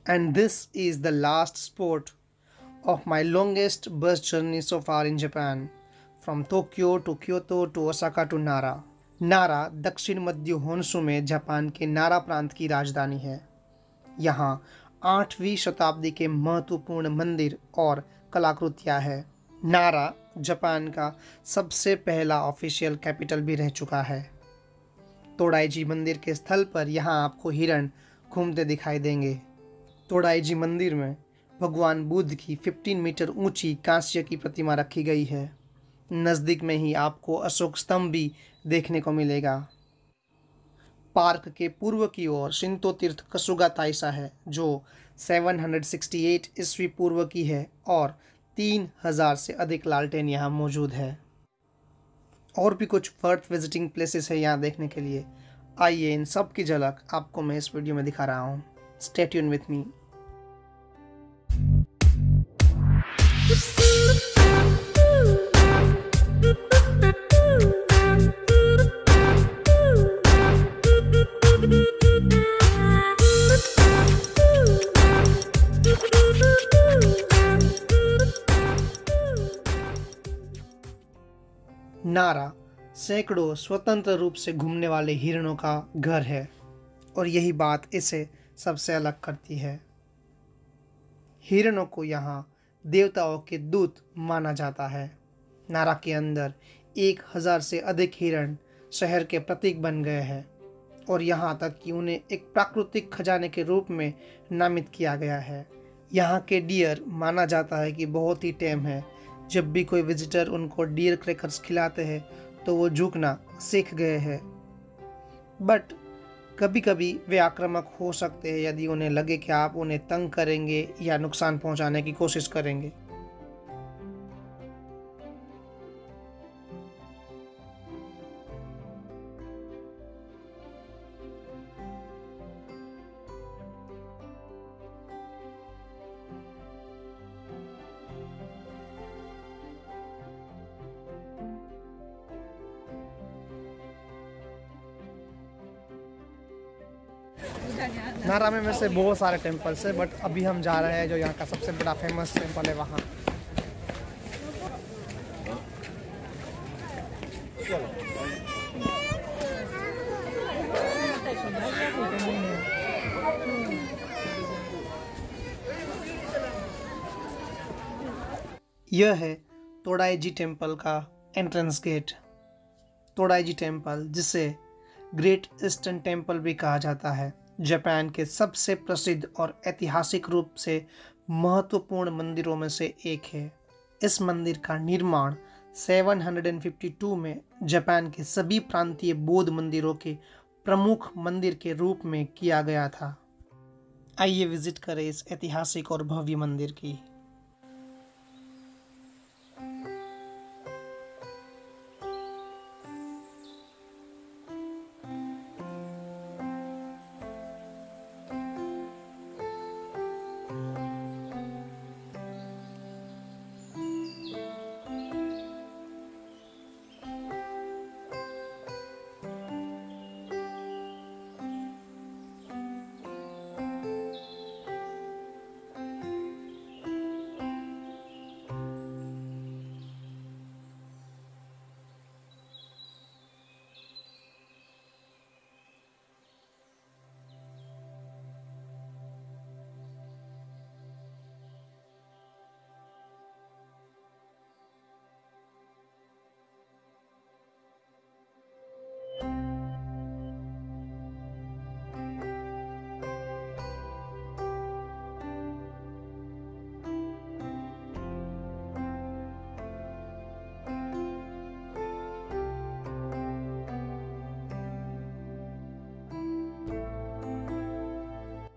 And this is the last spot of my longest bus journey so far in Japan, from Tokyo to Kyoto to Osaka to Nara. नारा दक्षिण मध्य Honshu में Japan के नारा प्रांत की राजधानी है। यहाँ 8वीं शताब्दी के महत्वपूर्ण मंदिर और कलाकृतियाँ हैं। नारा जापान का सबसे पहला ऑफिशियल कैपिटल भी रह चुका है। तोडाईजी मंदिर के स्थल पर यहाँ आपको हिरण घूमते दिखाई देंगे। तोडाईजी मंदिर में भगवान बुद्ध की 15 मीटर ऊंची कांस्य की प्रतिमा रखी गई है। नज़दीक में ही आपको अशोक स्तंभ भी देखने को मिलेगा। पार्क के पूर्व की ओर शिंतो तीर्थ कसुगा ताइसा है, जो 768 ईस्वी पूर्व की है और 3000 से अधिक लालटेन यहाँ मौजूद है। और भी कुछ वर्थ विजिटिंग प्लेसेस है यहाँ देखने के लिए। आइए इन सब की झलक आपको मैं इस वीडियो में दिखा रहा हूँ। Stay tune with me. नारा सैकड़ों स्वतंत्र रूप से घूमने वाले हिरणों का घर है और यही बात इसे सबसे अलग करती है। हिरणों को यहाँ देवताओं के दूत माना जाता है। नारा के अंदर 1000 से अधिक हिरण शहर के प्रतीक बन गए हैं और यहाँ तक कि उन्हें एक प्राकृतिक खजाने के रूप में नामित किया गया है। यहाँ के डियर माना जाता है कि बहुत ही टेम है। जब भी कोई विजिटर उनको डियर क्रैकर्स खिलाते हैं तो वो झुकना सीख गए हैं। बट कभी कभी वे आक्रामक हो सकते हैं यदि उन्हें लगे कि आप उन्हें तंग करेंगे या नुकसान पहुंचाने की कोशिश करेंगे। नारा में वैसे बहुत सारे टेम्पल्स है, बट अभी हम जा रहे हैं जो यहाँ का सबसे बड़ा फेमस टेम्पल है वहाँ। यह है तोडाईजी टेम्पल का एंट्रेंस गेट। तोडाईजी टेम्पल, जिसे ग्रेट ईस्टर्न टेम्पल भी कहा जाता है, जापान के सबसे प्रसिद्ध और ऐतिहासिक रूप से महत्वपूर्ण मंदिरों में से एक है। इस मंदिर का निर्माण 752 में जापान के सभी प्रांतीय बौद्ध मंदिरों के प्रमुख मंदिर के रूप में किया गया था। आइए विजिट करें इस ऐतिहासिक और भव्य मंदिर की।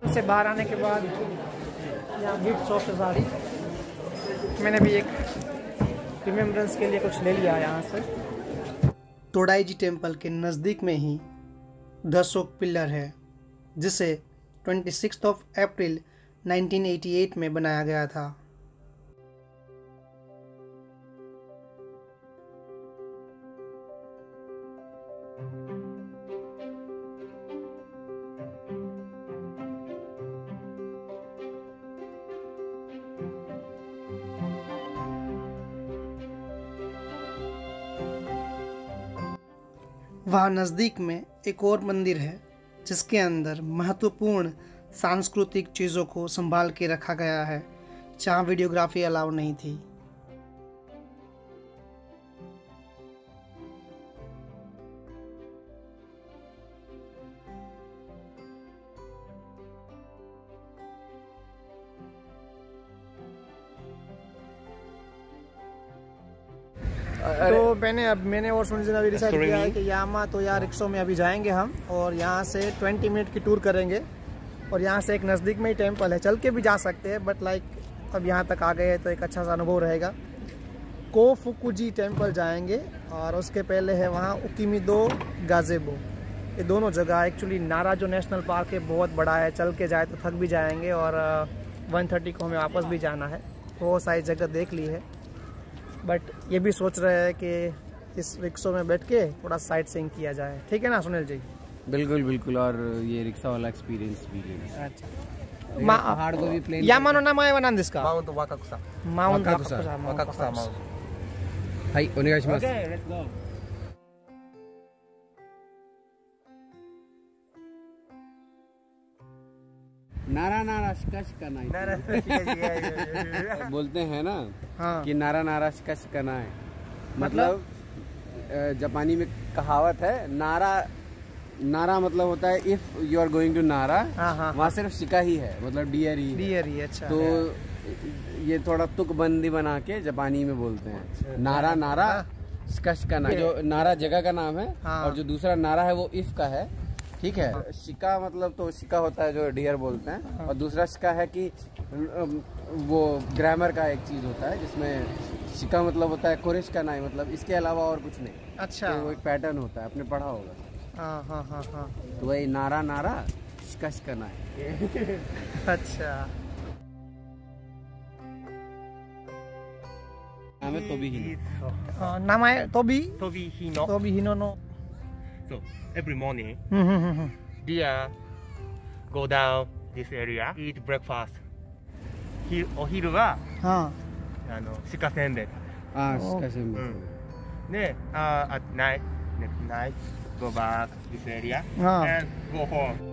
से बाहर आने के बाद यहाँ गिफ्ट शॉप है सारी। मैंने भी एक रिमेम्बरेंस के लिए कुछ ले लिया यहाँ से। तोडाईजी टेम्पल के नज़दीक में ही द अशोक पिलर है, जिसे 26 अप्रैल 1988 में बनाया गया था। वहाँ नज़दीक में एक और मंदिर है जिसके अंदर महत्वपूर्ण सांस्कृतिक चीज़ों को संभाल के रखा गया है, जहाँ वीडियोग्राफी अलाउ नहीं थी। तो मैंने और सुनील जी ने अभी डिसाइड किया है कि यामा तो यार रिक्शा में अभी जाएंगे हम, और यहाँ से 20 मिनट की टूर करेंगे, और यहाँ से एक नज़दीक में ही टेम्पल है, चल के भी जा सकते हैं, बट लाइक अब यहाँ तक आ गए हैं तो एक अच्छा सा अनुभव रहेगा। कोफुकुजी टेम्पल जाएंगे, और उसके पहले है वहाँ उकिमिदो गाजेबो। ये दोनों जगह एक्चुअली नारा जो नेशनल पार्क है बहुत बड़ा है, चल के जाए तो थक भी जाएंगे, और 1:30 को हमें वापस भी जाना है। बहुत सारी जगह देख ली है, बट ये भी सोच रहे हैं कि इस रिक्शा में बैठ के थोड़ा साइट सीइंग किया जाए। ठीक है ना सुनील जी? बिल्कुल बिल्कुल, और ये रिक्शा वाला एक्सपीरियंस भी लेंगे। अच्छा, पहाड़ को भी प्लेन यामा नो नामाए वा नान देसु का? Mount Wakakusa. Mount Wakakusa. Wakakusa Mount. はい、お願いします。 Okay, let's go. नारा नारा शिका शिका नाई बोलते हैं ना। हाँ। कि नारा नारा शिका शिका नाई, मतलब जापानी में कहावत है, नारा नारा मतलब होता है if you are going to नारा। हाँ। वहाँ सिर्फ शिका ही है, मतलब डियर ही है। डियर ही, अच्छा। तो ये थोड़ा तुकबंदी बना के जापानी में बोलते हैं, नारा नारा शिका शिका नाई। जो नारा जगह का नाम है, हाँ। और जो दूसरा नारा है वो इफ का है। ठीक है। शिका मतलब तो शिका होता है जो डियर बोलते हैं, और दूसरा शिका है कि वो ग्रामर का एक चीज होता है जिसमें शिका मतलब होता है कोरिश का नाई, मतलब इसके अलावा और कुछ नहीं। अच्छा। तो वो एक पैटर्न होता है, आपने पढ़ा होगा। हाँ। तो वही नारा नारा शिका शिका नाई। अच्छा। नाम है तोबी हिनो। नामाए तोबी Tobihino. तोबी हिनो नो। So every morning, deer go down this area, eat breakfast. お昼は हाँ। 鹿せんべい。 हाँ, शिका सेで、at night, next night, go back this area हाँ। and go home.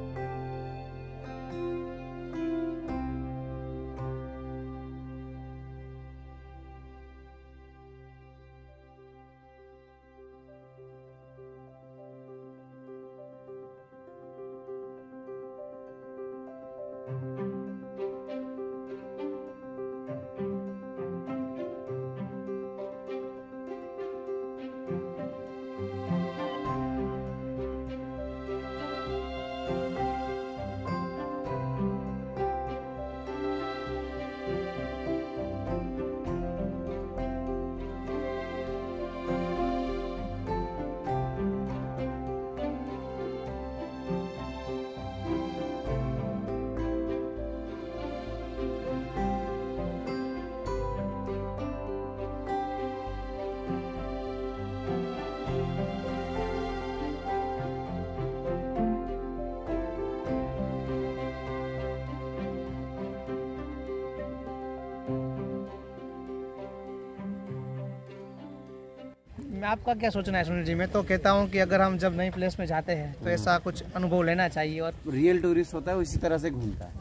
मैं आपका क्या सोचना है सुनील जी? मैं तो कहता हूँ कि अगर हम जब नई प्लेस में जाते हैं तो ऐसा कुछ अनुभव लेना चाहिए, और रियल टूरिस्ट होता है वो इसी तरह से घूमता है।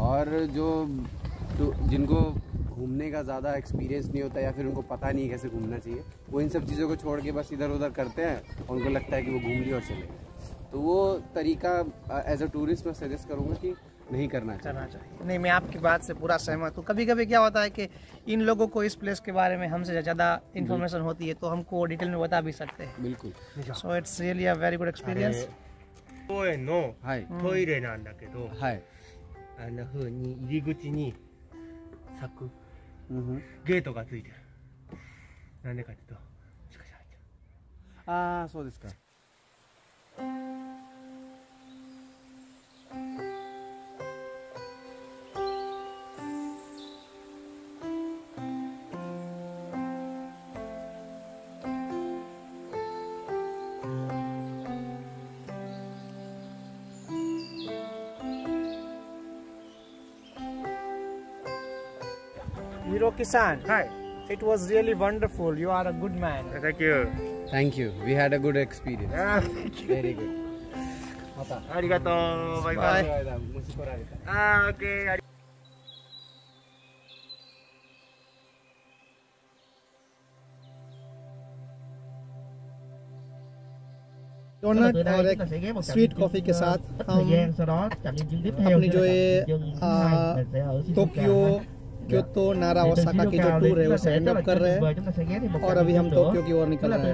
और जो जिनको घूमने का ज़्यादा एक्सपीरियंस नहीं होता या फिर उनको पता नहीं कैसे घूमना चाहिए, वो इन सब चीज़ों को छोड़ के बस इधर उधर करते हैं और उनको लगता है कि वो घूम लिए और चले गए। तो वो तरीका एज अ टूरिस्ट मैं सजेस्ट करूँगा कि नहीं करना चाहिए। नहीं, मैं आपकी बात से पूरा सहमत हूँ। कभी कभी क्या होता है कि इन लोगों को इस प्लेस के बारे में हमसे ज़्यादा इन्फॉर्मेशन होती है, तो हमको डिटेल में बता भी सकते हैं। बिल्कुल। So it's really a very good experience. 公園の はいトイレなんだけど、はい。あんな風に入り口に咲くゲートがついてる。なんでかっていうと、鹿が入ってる。ああ、そうですか。ヒロキさん、はい。It was really wonderful. You are a good man. Thank you. Thank you. We had a good experience. Thank you. Very good. ありがとう。バイバイ。मुझको रहा था. あー、オッケー。डोनट और एक स्वीट कॉफी के साथ हम अपनी जो ये टोक्यो, क्योतो, नारा, ओसाका की जो टूर है उसे एंड अप कर रहे हैं और अभी हम टोक्यो की ओर निकल रहे हैं।